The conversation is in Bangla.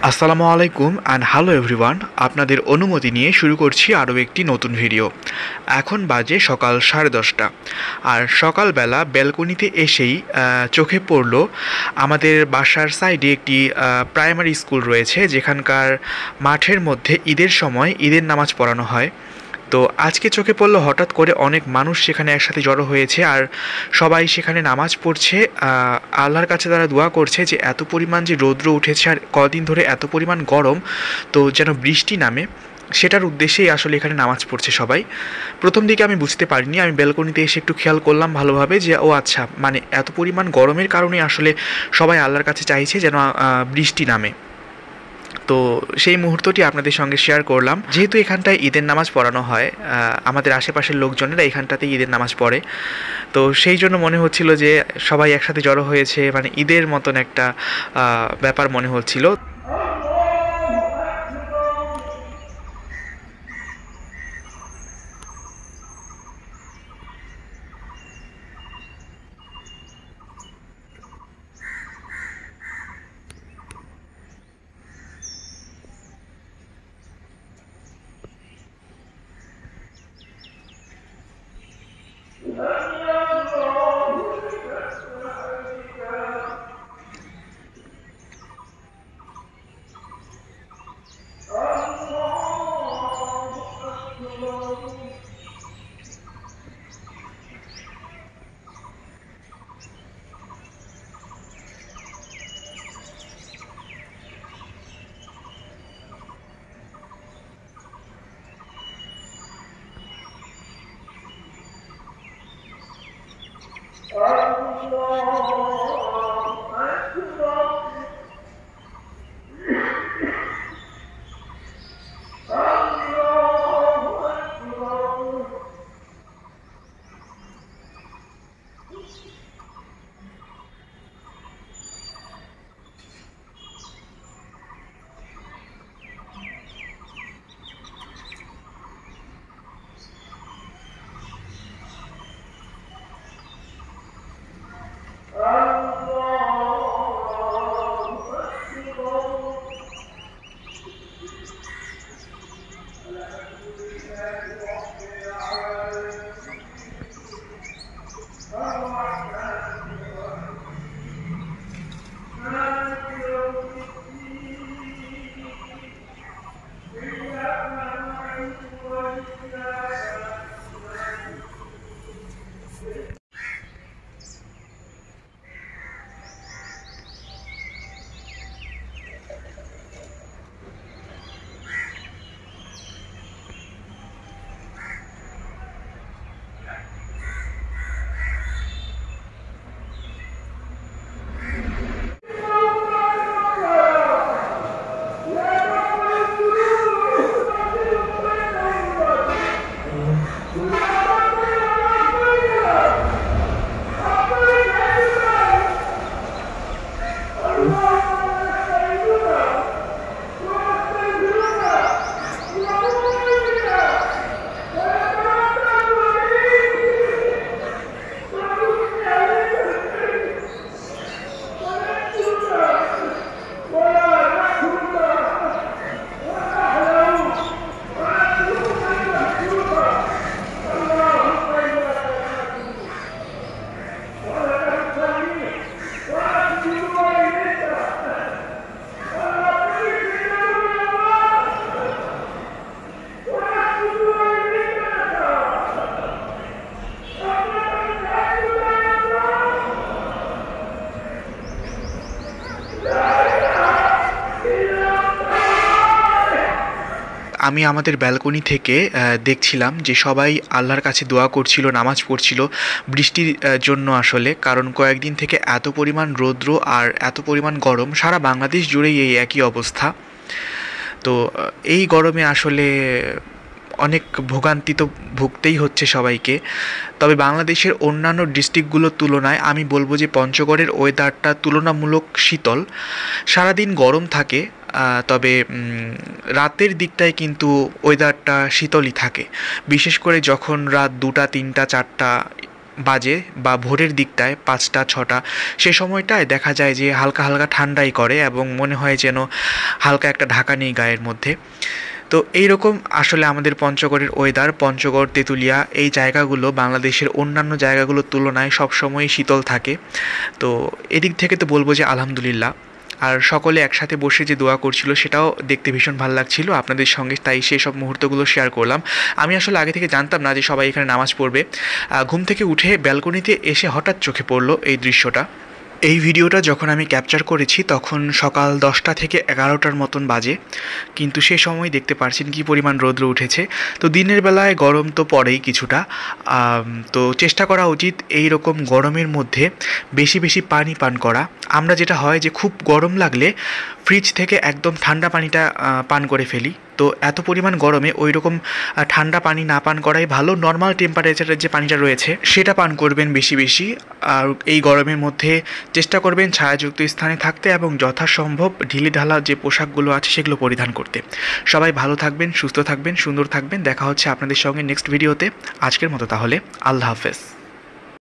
আসসালামু আলাইকুম অ্যান্ড হ্যালো এভরিওয়ান। আপনাদের অনুমতি নিয়ে শুরু করছি আরও একটি নতুন ভিডিও। এখন বাজে সকাল 10:30, আর সকালবেলা ব্যালকনিতে এসেই চোখে পড়লো আমাদের বাসার সাইডে একটি প্রাইমারি স্কুল রয়েছে, যেখানকার মাঠের মধ্যে ঈদের সময় ঈদের নামাজ পড়ানো হয়। তো আজকে চোখে পড়লো হঠাৎ করে অনেক মানুষ সেখানে একসাথে জড়ো হয়েছে, আর সবাই সেখানে নামাজ পড়ছে। আল্লাহর কাছে তারা দোয়া করছে যে এত পরিমাণ যে রৌদ্র উঠেছে আর কদিন ধরে এত পরিমাণ গরম, তো যেন বৃষ্টি নামে, সেটার উদ্দেশ্যেই আসলে এখানে নামাজ পড়ছে সবাই। প্রথম দিকে আমি বুঝতে পারিনি, আমি ব্যালকনিতে এসে একটু খেয়াল করলাম ভালোভাবে যে ও আচ্ছা, মানে এত পরিমাণ গরমের কারণে আসলে সবাই আল্লাহর কাছে চাইছে যেন বৃষ্টি নামে। তো সেই মুহূর্তটি আপনাদের সঙ্গে শেয়ার করলাম। যেহেতু এখানটায় ঈদের নামাজ পড়ানো হয়, আমাদের আশেপাশের লোকজনেরা এখানটাতেই ঈদের নামাজ পড়ে, তো সেই জন্য মনে হচ্ছিল যে সবাই একসাথে জড়ো হয়েছে, মানে ঈদের মতন একটা ব্যাপার মনে হচ্ছিল। আমি আমাদের ব্যালকনি থেকে দেখছিলাম যে সবাই আল্লাহর কাছে দোয়া করছিল, নামাজ পড়ছিল বৃষ্টির জন্য আসলে, কারণ কয়েকদিন থেকে এত পরিমাণ রৌদ্র আর এত পরিমাণ গরম, সারা বাংলাদেশ জুড়েই এই একই অবস্থা। তো এই গরমে আসলে অনেক ভোগান্তি তো ভুগতেই হচ্ছে সবাইকে। তবে বাংলাদেশের অন্যান্য ডিস্ট্রিক্টগুলোর তুলনায় আমি বলবো যে পঞ্চগড়ের ওয়েদারটা তুলনামূলক শীতল। সারাদিন গরম থাকে, তবে রাতের দিকটায় কিন্তু ওয়েদারটা শীতলই থাকে, বিশেষ করে যখন রাত 2টা 3টা 4টা বাজে বা ভোরের দিকটায় 5টা 6টা সে সময়টায় দেখা যায় যে হালকা হালকা ঠান্ডাই করে এবং মনে হয় যেন হালকা একটা ঢাকা নেই গায়ের মধ্যে। তো এইরকম আসলে আমাদের পঞ্চগড়ের ওয়েদার। পঞ্চগড়, তেঁতুলিয়া এই জায়গাগুলো বাংলাদেশের অন্যান্য জায়গাগুলোর তুলনায় সবসময়ই শীতল থাকে। তো এদিক থেকে তো বলবো যে আলহামদুলিল্লাহ। আর সকলে একসাথে বসে যে দোয়া করছিল সেটাও দেখতে ভীষণ ভালো লাগছিল আপনাদের সঙ্গে, তাই সেই সব মুহূর্তগুলো শেয়ার করলাম। আমি আসলে আগে থেকে জানতাম না যে সবাই এখানে নামাজ পড়বে। ঘুম থেকে উঠে ব্যালকনিতে এসে হঠাৎ চোখে পড়লো এই দৃশ্যটা। এই ভিডিওটা যখন আমি ক্যাপচার করেছি তখন সকাল 10টা থেকে 11টার মতন বাজে, কিন্তু সে সময় দেখতে পারছেন কী পরিমাণ রৌদ্র উঠেছে। তো দিনের বেলায় গরম তো পড়েই কিছুটা, তো চেষ্টা করা উচিত এই রকম গরমের মধ্যে বেশি বেশি পানি পান করা। আমরা যেটা হয় যে খুব গরম লাগলে ফ্রিজ থেকে একদম ঠান্ডা পানিটা পান করে ফেলি। তো এত পরিমাণ গরমে ওই রকম ঠান্ডা পানি না পান করাই ভালো। নর্মাল টেম্পারেচারের যে পানিটা রয়েছে সেটা পান করবেন বেশি বেশি। আর এই গরমের মধ্যে চেষ্টা করবেন ছায়াযুক্ত স্থানে থাকতে এবং যথাসম্ভব ঢিলেঢালা যে পোশাকগুলো আছে সেগুলো পরিধান করতে। সবাই ভালো থাকবেন, সুস্থ থাকবেন, সুন্দর থাকবেন। দেখা হচ্ছে আপনাদের সঙ্গে নেক্সট ভিডিওতে। আজকের মতো তাহলে আল্লাহ হাফেজ।